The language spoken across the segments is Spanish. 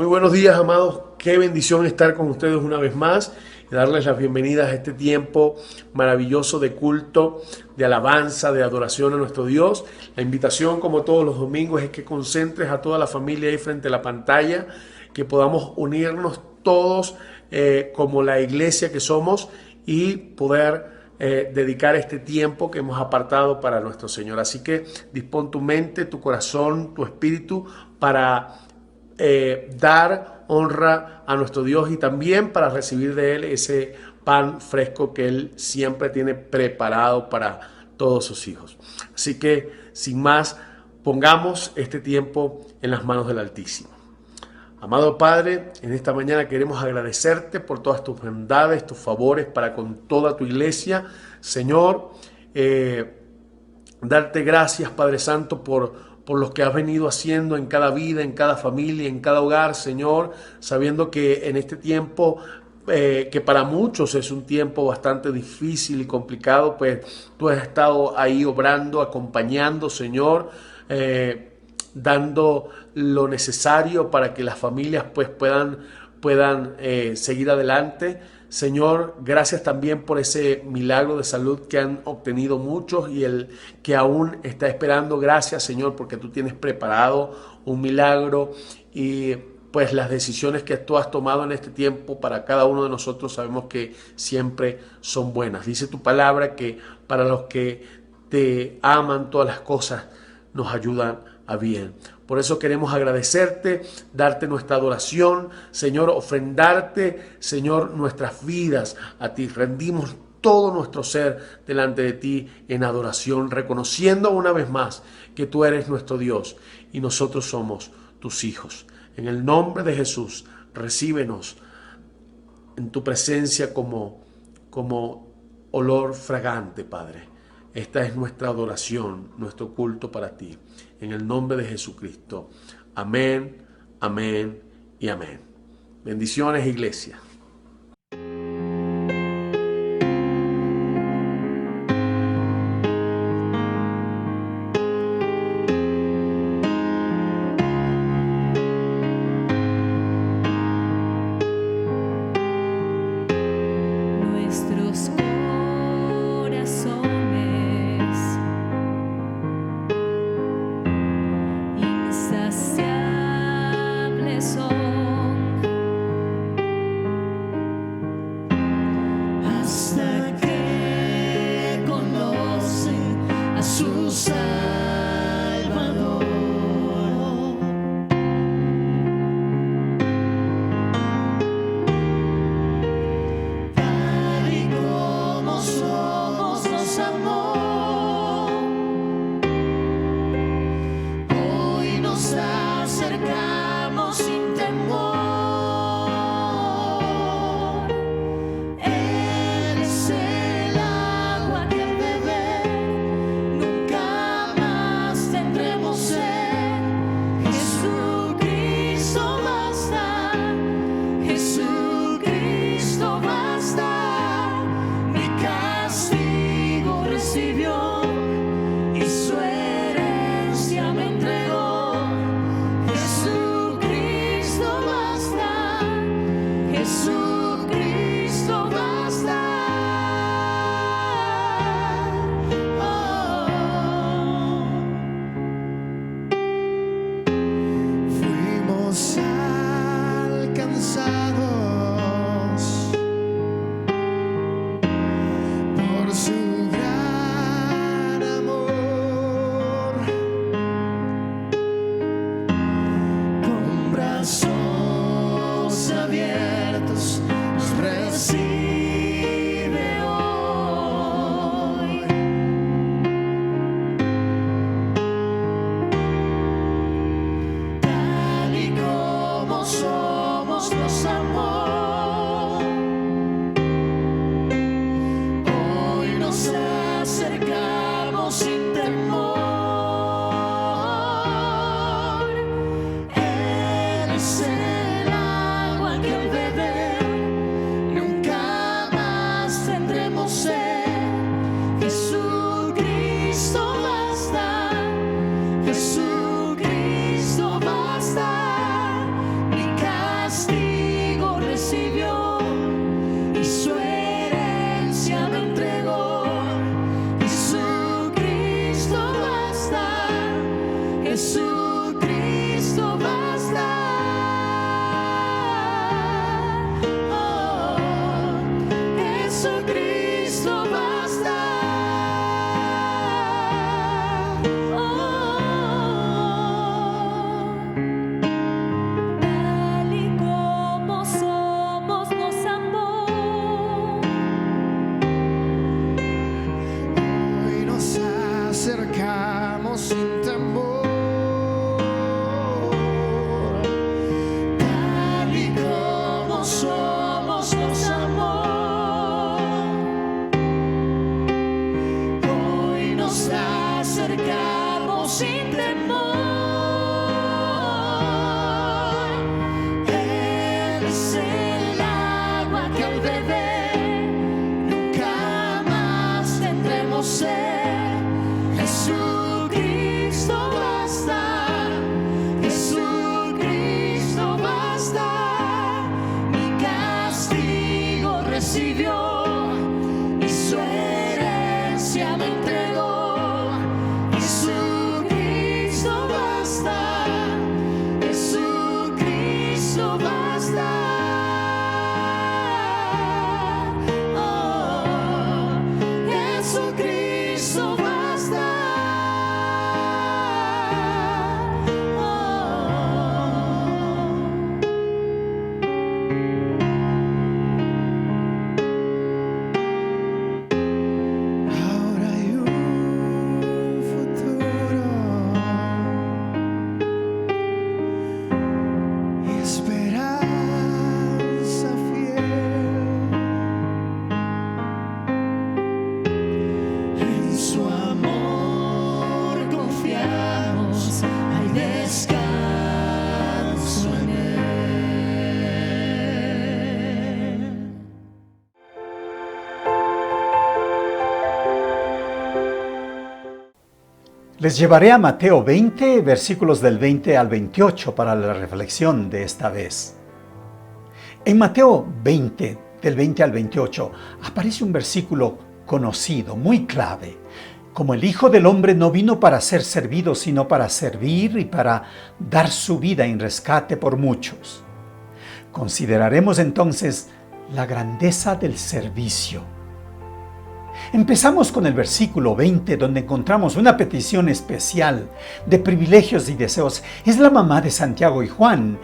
Muy buenos días, amados. Qué bendición estar con ustedes una vez más y darles las bienvenidas a este tiempo maravilloso de culto, de alabanza, de adoración a nuestro Dios. La invitación, como todos los domingos, es que concentres a toda la familia ahí frente a la pantalla, que podamos unirnos todos como la iglesia que somos y poder dedicar este tiempo que hemos apartado para nuestro Señor. Así que dispón tu mente, tu corazón, tu espíritu para dar honra a nuestro Dios y también para recibir de Él ese pan fresco que Él siempre tiene preparado para todos sus hijos. Así que, sin más, pongamos este tiempo en las manos del Altísimo. Amado Padre, en esta mañana queremos agradecerte por todas tus bondades, tus favores para con toda tu iglesia. Señor, darte gracias, Padre Santo, por lo que has venido haciendo en cada vida, en cada familia, en cada hogar, Señor, sabiendo que en este tiempo, que para muchos es un tiempo bastante difícil y complicado, pues tú has estado ahí obrando, acompañando, Señor, dando lo necesario para que las familias pues puedan seguir adelante. Señor, gracias también por ese milagro de salud que han obtenido muchos y el que aún está esperando. Gracias, Señor, porque tú tienes preparado un milagro y pues las decisiones que tú has tomado en este tiempo para cada uno de nosotros sabemos que siempre son buenas. Dice tu palabra que para los que te aman todas las cosas nos ayudan a bien. Por eso queremos agradecerte, darte nuestra adoración, Señor, ofrendarte, Señor, nuestras vidas a ti. Rendimos todo nuestro ser delante de ti en adoración, reconociendo una vez más que tú eres nuestro Dios y nosotros somos tus hijos. En el nombre de Jesús, recíbenos en tu presencia como olor fragante, Padre. Esta es nuestra adoración, nuestro culto para ti. En el nombre de Jesucristo. Amén, amén y amén. Bendiciones, iglesia. Nuestros corazones insaciables son Les llevaré a Mateo 20, versículos del 20 al 28 para la reflexión de esta vez. En Mateo 20, del 20 al 28, aparece un versículo conocido, muy clave. Como el Hijo del Hombre no vino para ser servido, sino para servir y para dar su vida en rescate por muchos. Consideraremos entonces la grandeza del servicio. Empezamos con el versículo 20, donde encontramos una petición especial de privilegios y deseos. Es la mamá de Santiago y Juan,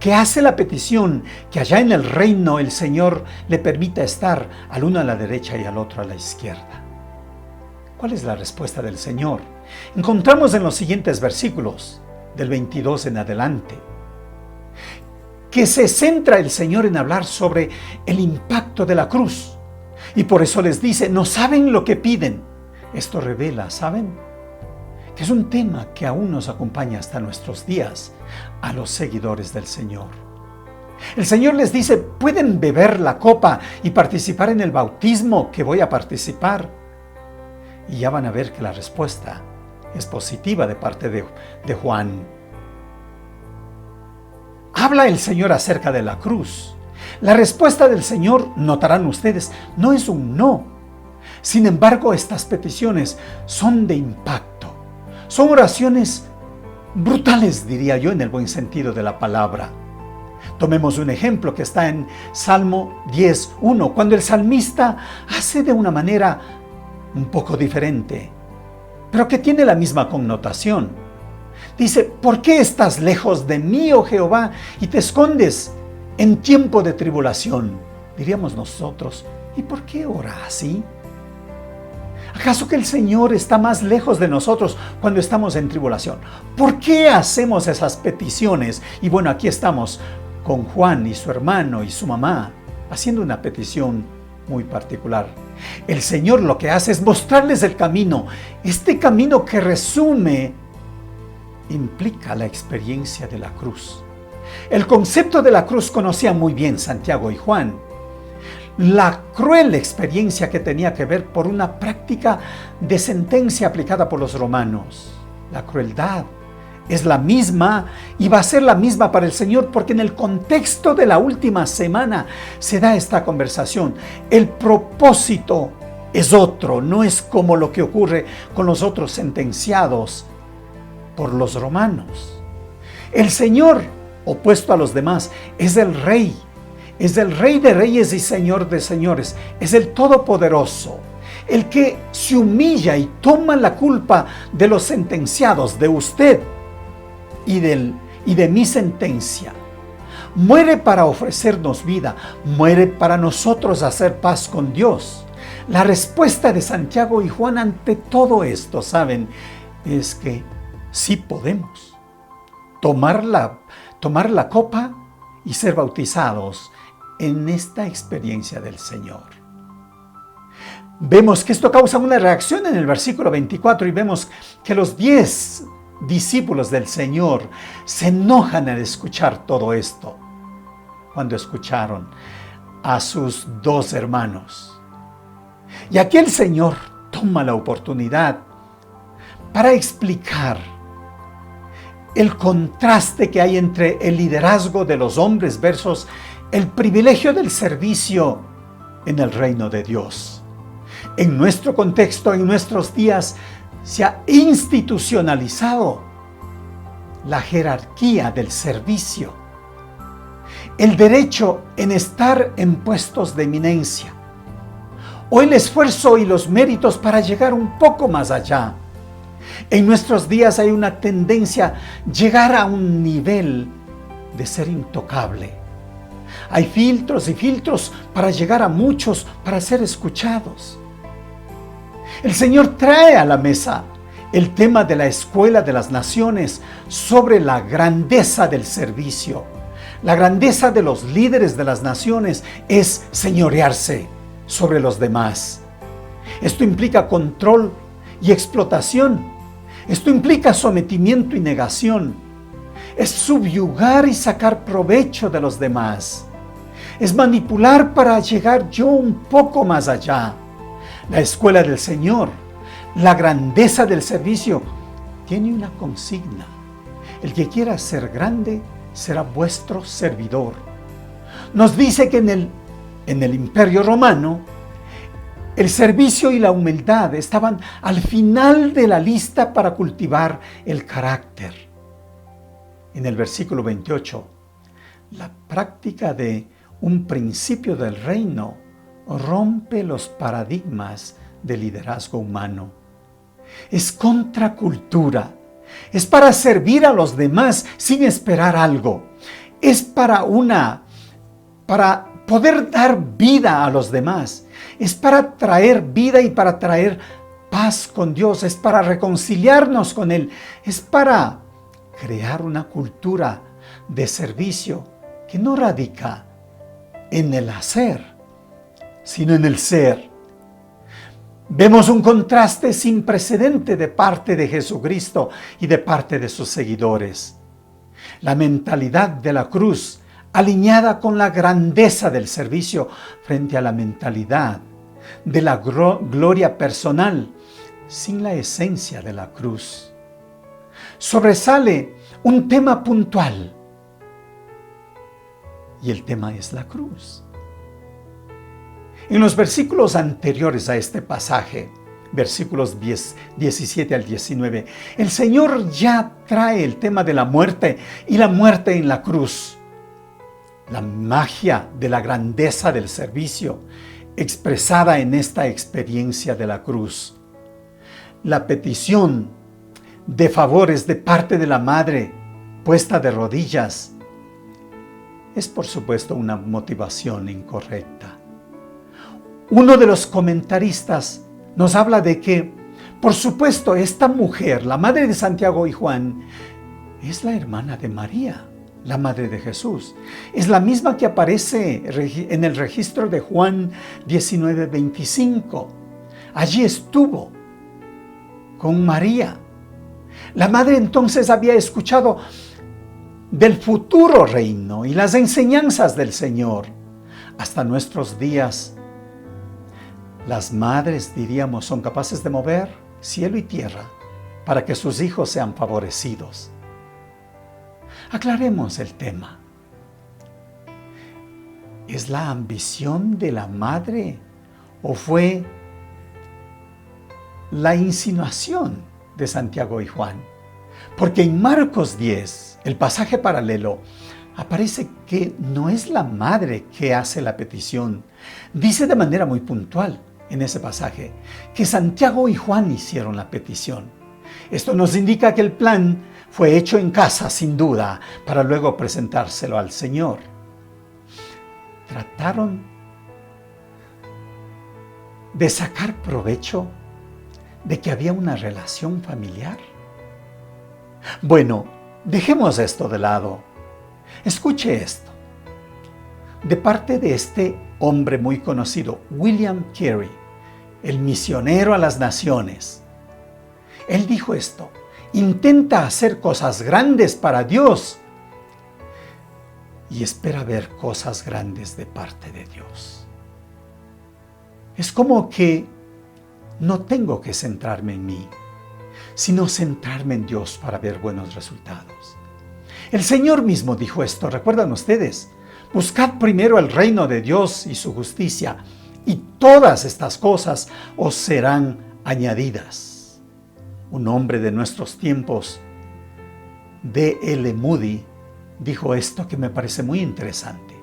que hace la petición que allá en el reino el Señor le permita estar al uno a la derecha y al otro a la izquierda. ¿Cuál es la respuesta del Señor? Encontramos en los siguientes versículos, del 22 en adelante, que se centra el Señor en hablar sobre el impacto de la cruz. Y por eso les dice, no saben lo que piden. Esto revela, ¿saben?, que es un tema que aún nos acompaña hasta nuestros días a los seguidores del Señor. El Señor les dice, pueden beber la copa y participar en el bautismo que voy a participar. Y ya van a ver que la respuesta es positiva de parte de Juan. Habla el Señor acerca de la cruz. La respuesta del Señor, notarán ustedes, no es un no. Sin embargo, estas peticiones son de impacto. Son oraciones brutales, diría yo, en el buen sentido de la palabra. Tomemos un ejemplo que está en Salmo 10:1, cuando el salmista hace de una manera un poco diferente, pero que tiene la misma connotación. Dice, ¿por qué estás lejos de mí, oh Jehová, y te escondes en tiempo de tribulación? Diríamos nosotros, ¿y por qué ora así? ¿Acaso que el Señor está más lejos de nosotros cuando estamos en tribulación? ¿Por qué hacemos esas peticiones? Y bueno, aquí estamos con Juan y su hermano y su mamá haciendo una petición muy particular. El Señor lo que hace es mostrarles el camino. Este camino que resume implica la experiencia de la cruz. El concepto de la cruz conocía muy bien Santiago y Juan. La cruel experiencia que tenía que ver por una práctica de sentencia aplicada por los romanos. La crueldad es la misma y va a ser la misma para el Señor, porque en el contexto de la última semana se da esta conversación. El propósito es otro, no es como lo que ocurre con los otros sentenciados por los romanos. El Señor, opuesto a los demás, es el Rey. Es el Rey de reyes y Señor de señores. Es el Todopoderoso, el que se humilla y toma la culpa de los sentenciados, de usted y de mi sentencia. Muere para ofrecernos vida, muere para nosotros hacer paz con Dios. La respuesta de Santiago y Juan ante todo esto, ¿saben?, es que sí podemos tomar la copa y ser bautizados en esta experiencia del Señor. Vemos que esto causa una reacción en el versículo 24 y vemos que los 10 discípulos del Señor se enojan al escuchar todo esto, cuando escucharon a sus 2 hermanos. Y aquí el Señor toma la oportunidad para explicar el contraste que hay entre el liderazgo de los hombres versus el privilegio del servicio en el reino de Dios. En nuestro contexto, en nuestros días, se ha institucionalizado la jerarquía del servicio, el derecho en estar en puestos de eminencia, o el esfuerzo y los méritos para llegar un poco más allá. En nuestros días hay una tendencia a llegar a un nivel de ser intocable. Hay filtros y filtros para llegar a muchos, para ser escuchados. El Señor trae a la mesa el tema de la escuela de las naciones sobre la grandeza del servicio. La grandeza de los líderes de las naciones es señorearse sobre los demás. Esto implica control y explotación. Esto implica sometimiento y negación. Es subyugar y sacar provecho de los demás. Es manipular para llegar yo un poco más allá. La escuela del Señor, la grandeza del servicio, tiene una consigna. El que quiera ser grande será vuestro servidor. Nos dice que en el Imperio Romano, el servicio y la humildad estaban al final de la lista para cultivar el carácter. En el versículo 28, la práctica de un principio del reino rompe los paradigmas del liderazgo humano. Es contracultura. Es para servir a los demás sin esperar algo. Es para poder dar vida a los demás. Es para traer vida y para traer paz con Dios. Es para reconciliarnos con Él. Es para crear una cultura de servicio que no radica en el hacer, sino en el ser. Vemos un contraste sin precedente de parte de Jesucristo y de parte de sus seguidores. La mentalidad de la cruz, alineada con la grandeza del servicio frente a la mentalidad de la gloria personal, sin la esencia de la cruz. Sobresale un tema puntual, y el tema es la cruz. En los versículos anteriores a este pasaje, versículos 17 al 19, el Señor ya trae el tema de la muerte y la muerte en la cruz. La magia de la grandeza del servicio expresada en esta experiencia de la cruz. La petición de favores de parte de la madre puesta de rodillas es por supuesto una motivación incorrecta. Uno de los comentaristas nos habla de que, por supuesto, esta mujer, la madre de Santiago y Juan, es la hermana de María, la madre de Jesús. Es la misma que aparece en el registro de Juan 19:25. Allí estuvo con María. La madre entonces había escuchado del futuro reino y las enseñanzas del Señor. Hasta nuestros días, las madres, diríamos, son capaces de mover cielo y tierra para que sus hijos sean favorecidos. Aclaremos el tema. ¿Es la ambición de la madre o fue la insinuación de Santiago y Juan? Porque en Marcos 10, el pasaje paralelo, aparece que no es la madre que hace la petición. Dice de manera muy puntual en ese pasaje que Santiago y Juan hicieron la petición. Esto nos indica que el plan fue hecho en casa, sin duda, para luego presentárselo al Señor. Trataron de sacar provecho de que había una relación familiar. Bueno, dejemos esto de lado. Escuche esto. De parte de este hombre muy conocido, William Carey, el misionero a las naciones. Él dijo esto: intenta hacer cosas grandes para Dios y espera ver cosas grandes de parte de Dios. Es como que no tengo que centrarme en mí, sino centrarme en Dios para ver buenos resultados. El Señor mismo dijo esto, ¿recuerdan ustedes? Buscad primero el reino de Dios y su justicia, y todas estas cosas os serán añadidas. Un hombre de nuestros tiempos, D.L. Moody, dijo esto que me parece muy interesante.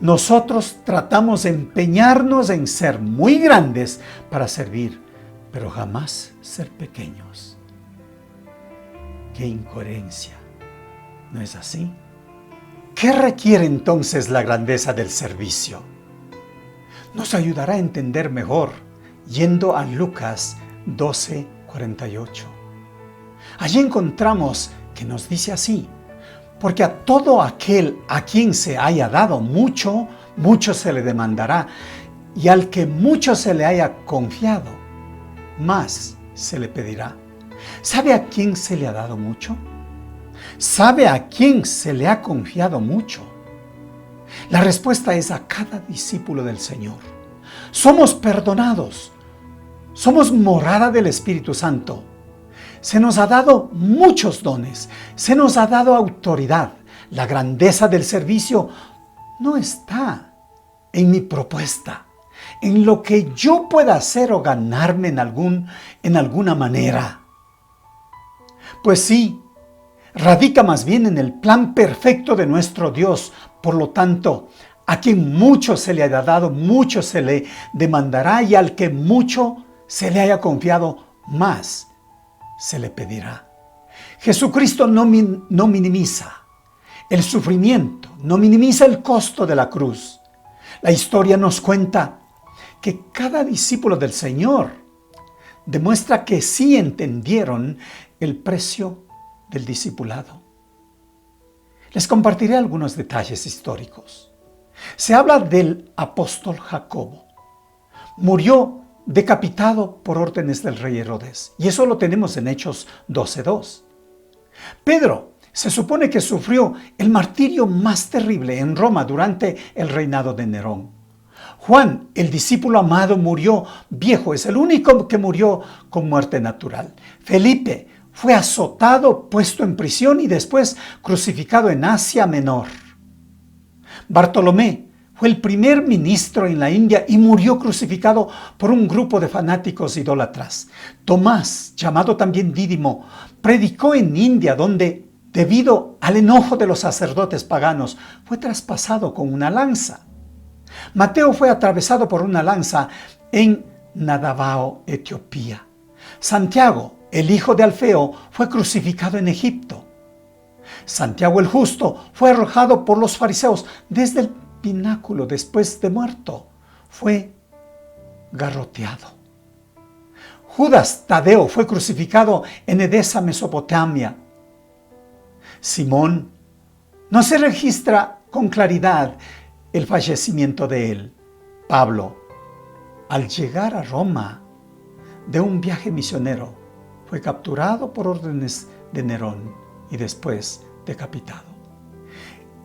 Nosotros tratamos de empeñarnos en ser muy grandes para servir, pero jamás ser pequeños. ¡Qué incoherencia! ¿No es así? ¿Qué requiere entonces la grandeza del servicio? Nos ayudará a entender mejor yendo a Lucas 12:48. Allí encontramos que nos dice así: porque a todo aquel a quien se haya dado mucho, mucho se le demandará, y al que mucho se le haya confiado, más se le pedirá. ¿Sabe a quién se le ha dado mucho? ¿Sabe a quién se le ha confiado mucho? La respuesta es a cada discípulo del Señor. Somos perdonados. Somos morada del Espíritu Santo. Se nos ha dado muchos dones, se nos ha dado autoridad. La grandeza del servicio no está en mi propuesta, en lo que yo pueda hacer o ganarme en alguna manera. Pues sí, radica más bien en el plan perfecto de nuestro Dios. Por lo tanto, a quien mucho se le haya dado, mucho se le demandará, y al que mucho se le haya confiado, más se le pedirá. Jesucristo no minimiza el sufrimiento, no minimiza el costo de la cruz. La historia nos cuenta que cada discípulo del Señor demuestra que sí entendieron el precio del discipulado. Les compartiré algunos detalles históricos. Se habla del apóstol Jacobo. Murió decapitado por órdenes del rey Herodes, y eso lo tenemos en Hechos 12:2. Pedro se supone que sufrió el martirio más terrible en Roma durante el reinado de Nerón. Juan, el discípulo amado, murió viejo, es el único que murió con muerte natural. Felipe fue azotado, puesto en prisión y después crucificado en Asia Menor. Bartolomé fue el primer ministro en la India y murió crucificado por un grupo de fanáticos idólatras. Tomás, llamado también Dídimo, predicó en India, donde, debido al enojo de los sacerdotes paganos, fue traspasado con una lanza. Mateo fue atravesado por una lanza en Nadabao, Etiopía. Santiago, el hijo de Alfeo, fue crucificado en Egipto. Santiago el justo fue arrojado por los fariseos desde el pináculo después de muerto. Fue garroteado. Judas Tadeo fue crucificado en Edesa, Mesopotamia. Simón, no se registra con claridad el fallecimiento de él. Pablo, al llegar a Roma de un viaje misionero, fue capturado por órdenes de Nerón y después decapitado.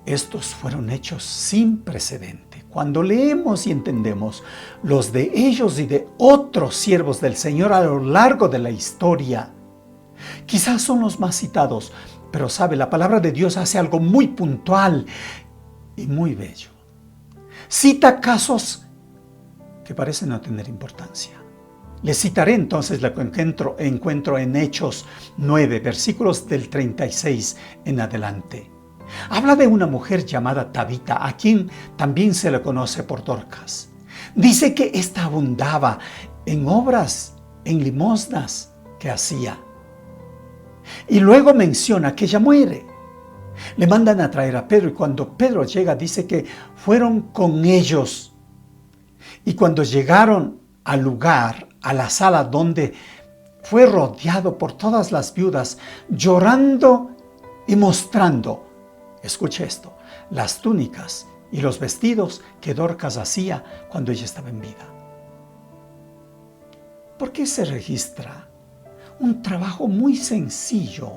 Estos fueron hechos sin precedente. Cuando leemos y entendemos los de ellos y de otros siervos del Señor a lo largo de la historia, quizás son los más citados, pero sabe, la palabra de Dios hace algo muy puntual y muy bello. Cita casos que parecen no tener importancia. Les citaré entonces lo que encuentro en Hechos 9, versículos del 36 en adelante. Habla de una mujer llamada Tabita, a quien también se le conoce por Dorcas. Dice que ésta abundaba en obras, en limosnas que hacía. Y luego menciona que ella muere. Le mandan a traer a Pedro, y cuando Pedro llega dice que fueron con ellos. Y cuando llegaron al lugar, a la sala donde fue rodeado por todas las viudas, llorando y mostrando, escuche esto, las túnicas y los vestidos que Dorcas hacía cuando ella estaba en vida. ¿Por qué se registra un trabajo muy sencillo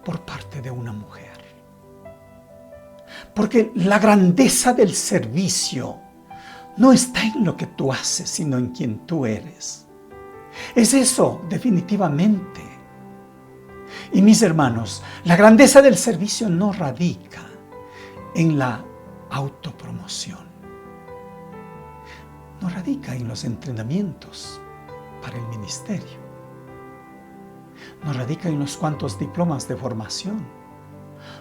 por parte de una mujer? Porque la grandeza del servicio no está en lo que tú haces, sino en quien tú eres. Es eso, definitivamente. Y mis hermanos, la grandeza del servicio no radica en la autopromoción. No radica en los entrenamientos para el ministerio. No radica en los cuantos diplomas de formación.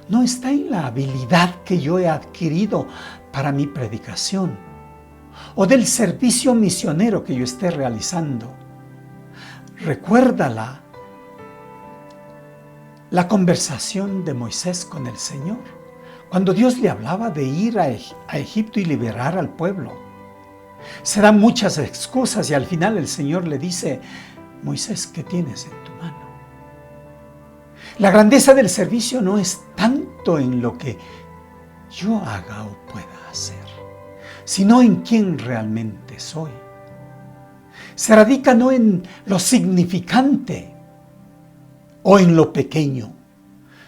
No está en la habilidad que yo he adquirido para mi predicación o del servicio misionero que yo esté realizando. Recuérdala la conversación de Moisés con el Señor, cuando Dios le hablaba de ir a Egipto y liberar al pueblo. Se dan muchas excusas y al final el Señor le dice: Moisés, ¿qué tienes en tu mano? La grandeza del servicio no es tanto en lo que yo haga o pueda hacer, sino en quién realmente soy. Se radica no en lo significante o en lo pequeño,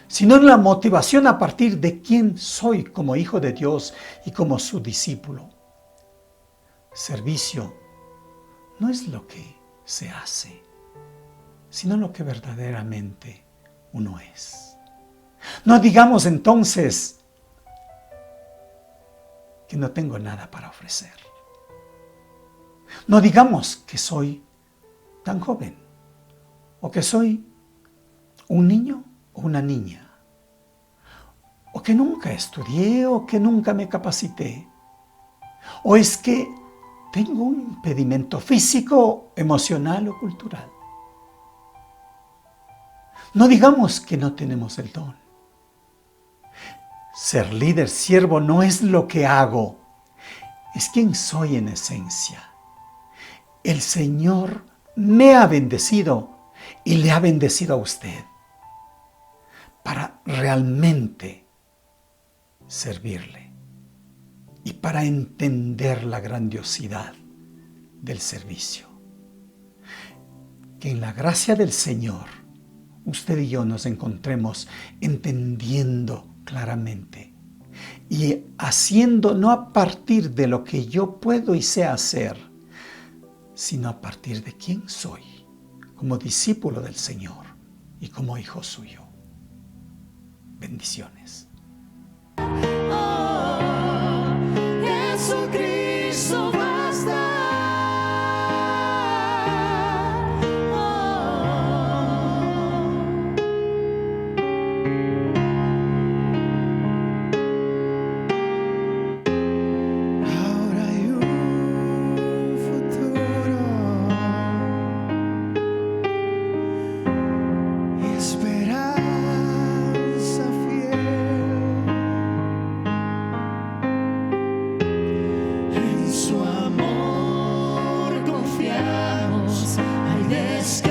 sino en la motivación a partir de quién soy como hijo de Dios y como su discípulo. Servicio no es lo que se hace, sino lo que verdaderamente uno es. No digamos entonces que no tengo nada para ofrecer. No digamos que soy tan joven, o que soy un niño o una niña, o que nunca estudié, o que nunca me capacité, o es que tengo un impedimento físico, emocional o cultural. No digamos que no tenemos el don. Ser líder, siervo, no es lo que hago, es quien soy en esencia. El Señor me ha bendecido y le ha bendecido a usted para realmente servirle y para entender la grandiosidad del servicio. Que en la gracia del Señor usted y yo nos encontremos entendiendo claramente y haciendo no a partir de lo que yo puedo y sé hacer, sino a partir de quién soy como discípulo del Señor y como hijo suyo. Bendiciones. Jesucristo basta. Ahora hay un futuro, esperanza fiel. En su amor confiamos, hay descanso.